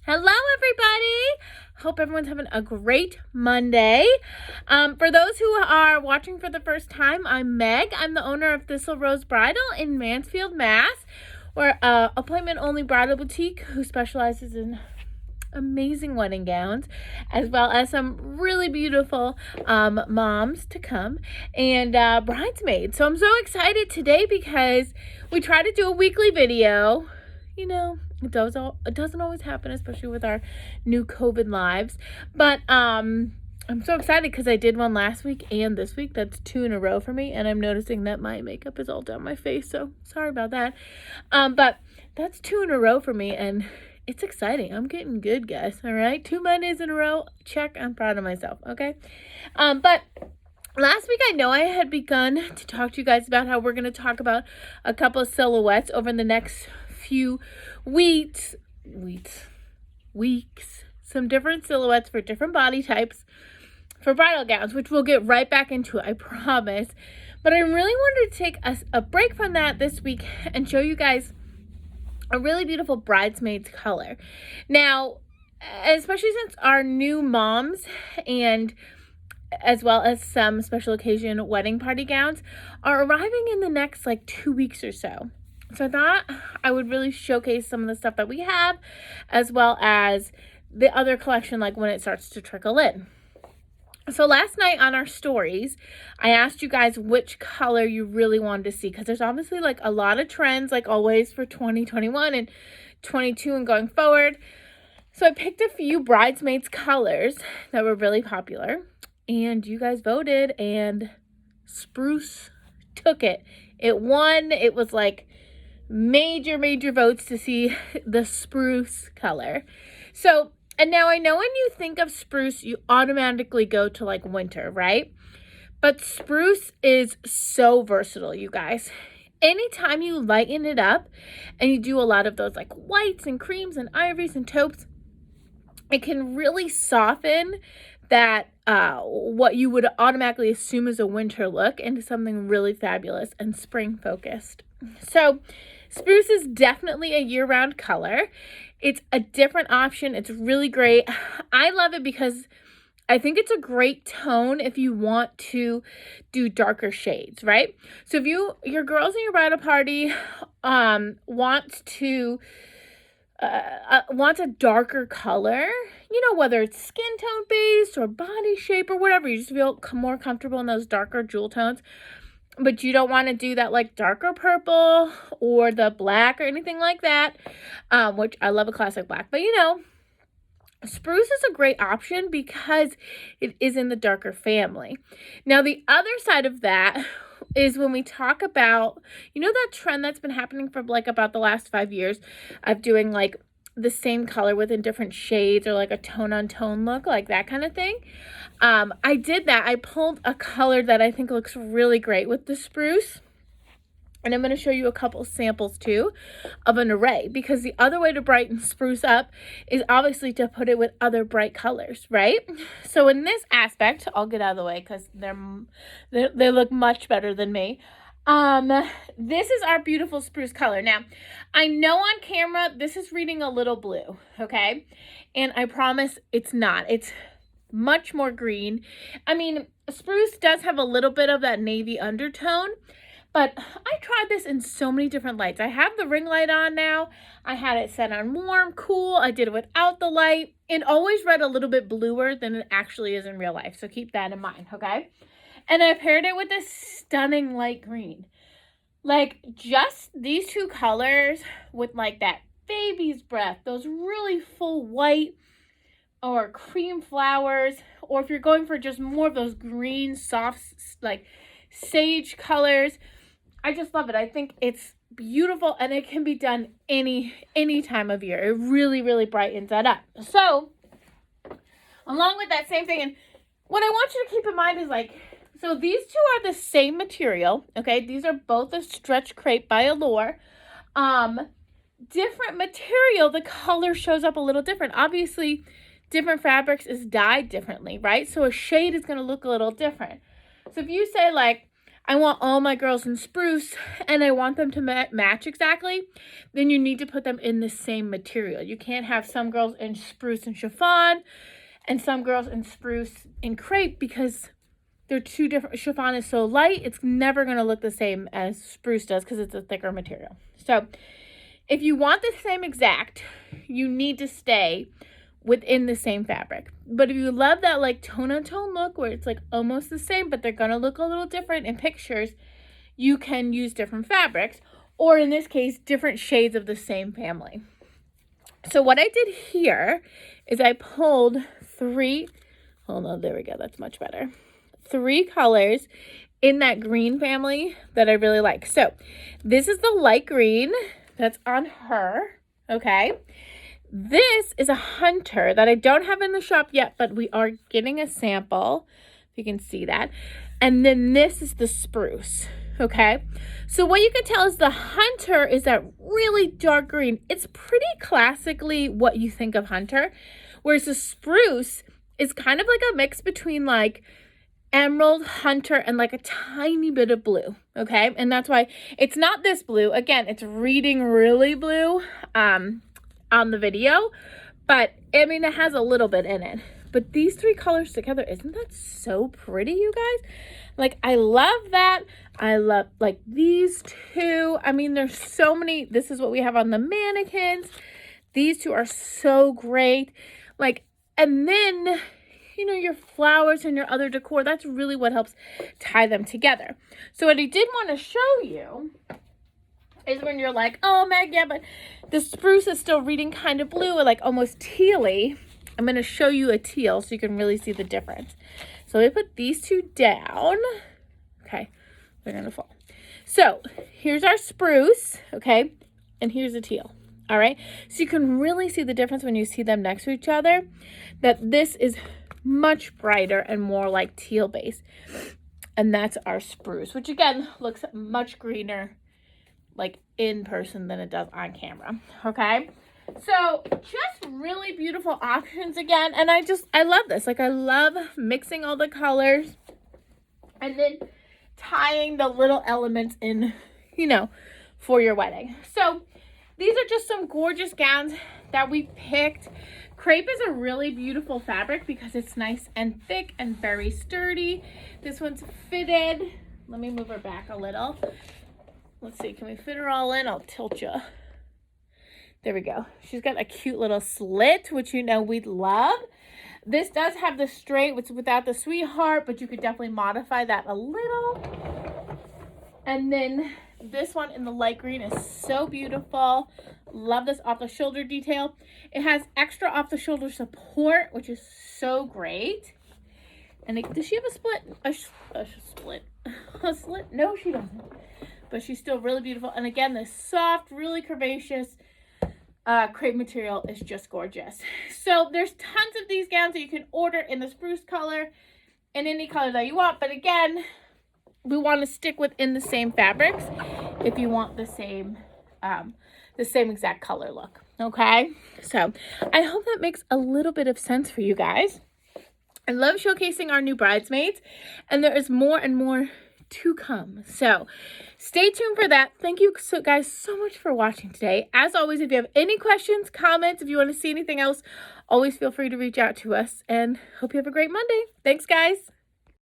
Hello, everybody. Hope everyone's having a great Monday. For those who are watching for the first time, I'm Meg. I'm the owner of Thistle Rose Bridal in Mansfield, Mass. We're an appointment-only bridal boutique who specializes in amazing wedding gowns, as well as some really beautiful moms to come and bridesmaids. So I'm so excited today because we try to do a weekly video. You know, it doesn't always happen, especially with our new COVID lives. But I'm so excited because I did one last week and this week. That's 2 in a row for me, and I'm noticing that my makeup is all down my face, so sorry about that. But that's 2 in a row for me, and it's exciting. I'm getting good, guys. All right, 2 Mondays in a row. Check. I'm proud of myself. Okay. But last week, I know I had begun to talk to you guys about how we're going to talk about a couple of silhouettes over the next few weeks, some different silhouettes for different body types for bridal gowns, which we'll get right back into, I promise. But I really wanted to take a break from that this week and show you guys a really beautiful bridesmaids color. Now, especially since our new moms and as well as some special occasion wedding party gowns are arriving in the next 2 weeks or so. So I thought I would really showcase some of the stuff that we have, as well as the other collection, when it starts to trickle in. So last night on our stories, I asked you guys which color you really wanted to see, because there's obviously a lot of trends, like always, for 2021 and 22 and going forward. So I picked a few bridesmaids colors that were really popular, and you guys voted, and spruce took it. It won. It was major votes to see the spruce color. So, and now I know when you think of spruce, you automatically go to winter, right? But spruce is so versatile, you guys. Anytime you lighten it up and you do a lot of those whites and creams and ivories and taupes, it can really soften that what you would automatically assume is a winter look into something really fabulous and spring focused. So spruce is definitely a year-round color. It's a different option. It's really great. I love it because I think it's a great tone if you want to do darker shades, right? So if your girls in your bridal party wants a darker color, whether it's skin tone based or body shape or whatever, you just feel more comfortable in those darker jewel tones, but you don't want to do that darker purple or the black or anything like that, which I love a classic black, but spruce is a great option because it is in the darker family. Now, the other side of that is when we talk about, that trend that's been happening for about the last 5 years of doing the same color within different shades or a tone on tone look, that kind of thing. I did that. I pulled a color that I think looks really great with the spruce. And I'm going to show you a couple samples too of an array, because the other way to brighten spruce up is obviously to put it with other bright colors, right? So in this aspect, I'll get out of the way because they look much better than me. This is our beautiful spruce color. Now, I know on camera this is reading a little blue, okay? And I promise it's not. It's much more green. I mean, spruce does have a little bit of that navy undertone, but I tried this in so many different lights. I have the ring light on now. I had it set on warm, cool. I did it without the light. It always read a little bit bluer than it actually is in real life, so keep that in mind, okay? And I paired it with this stunning light green. Just these two colors with that baby's breath, those really full white or cream flowers, or if you're going for just more of those green, soft, sage colors, I just love it. I think it's beautiful, and it can be done any time of year. It really brightens that up. So, along with that same thing, and what I want you to keep in mind is so these two are the same material, okay? These are both a stretch crepe by Allure. Different material, the color shows up a little different. Obviously, different fabrics is dyed differently, right? So a shade is going to look a little different. So if you say I want all my girls in spruce and I want them to match exactly, then you need to put them in the same material. You can't have some girls in spruce and chiffon and some girls in spruce and crepe because they're two different. Chiffon is so light, it's never going to look the same as spruce does because it's a thicker material. So if you want the same exact, you need to stay within the same fabric. But if you love that like tone-on-tone look where it's like almost the same, but they're going to look a little different in pictures, you can use different fabrics, or in this case, different shades of the same family. So what I did here is I pulled three, hold on, there we go, that's much better. 3 colors in that green family that I really like. So this is the light green that's on her, okay? This is a hunter that I don't have in the shop yet, but we are getting a sample, if you can see that. And then this is the spruce, okay? So what you can tell is the hunter is that really dark green. It's pretty classically what you think of hunter, whereas the spruce is kind of like a mix between like emerald, hunter, and like a tiny bit of blue, okay? And that's why it's not this blue. Again, it's reading really blue on the video, but I mean, it has a little bit in it. But these 3 colors together, isn't that so pretty, you guys? Like, I love that. I love, like, these 2. I mean, there's so many. This is what we have on the mannequins. These 2 are so great. Like, and then, you know, your flowers and your other decor, that's really what helps tie them together. So what I did want to show you is when you're like, oh, Meg, yeah, but the spruce is still reading kind of blue or like almost tealy. I'm going to show you a teal so you can really see the difference. So we put these 2 down. Okay, they're going to fall. So here's our spruce, okay, and here's a teal. All right, so you can really see the difference when you see them next to each other, that this is much brighter and more like teal base. And that's our spruce, which again looks much greener like in person than it does on camera, okay? So just really beautiful options again, and I love this. Like, I love mixing all the colors and then tying the little elements in, you know, for your wedding. So these are just some gorgeous gowns that we picked. Crepe is a really beautiful fabric because it's nice and thick and very sturdy. This one's fitted. Let me move her back a little. Let's see, can we fit her all in? I'll tilt you. There we go. She's got a cute little slit, which you know we'd love. This does have the straight, which without the sweetheart, but you could definitely modify that a little. And then this one in the light green is so beautiful. Love this off the shoulder detail. It has extra off the shoulder support, which is so great. And does she have a split? A split? A slit? No, she doesn't. But she's still really beautiful. And again, this soft, really curvaceous crepe material is just gorgeous. So there's tons of these gowns that you can order in the spruce color, in any color that you want. But again, we want to stick within the same fabrics if you want the same exact color look. Okay, so I hope that makes a little bit of sense for you guys. I love showcasing our new bridesmaids, and there is more and more to come. So stay tuned for that. Thank you guys so much for watching today. As always, if you have any questions, comments, if you want to see anything else, always feel free to reach out to us, and hope you have a great Monday. Thanks, guys.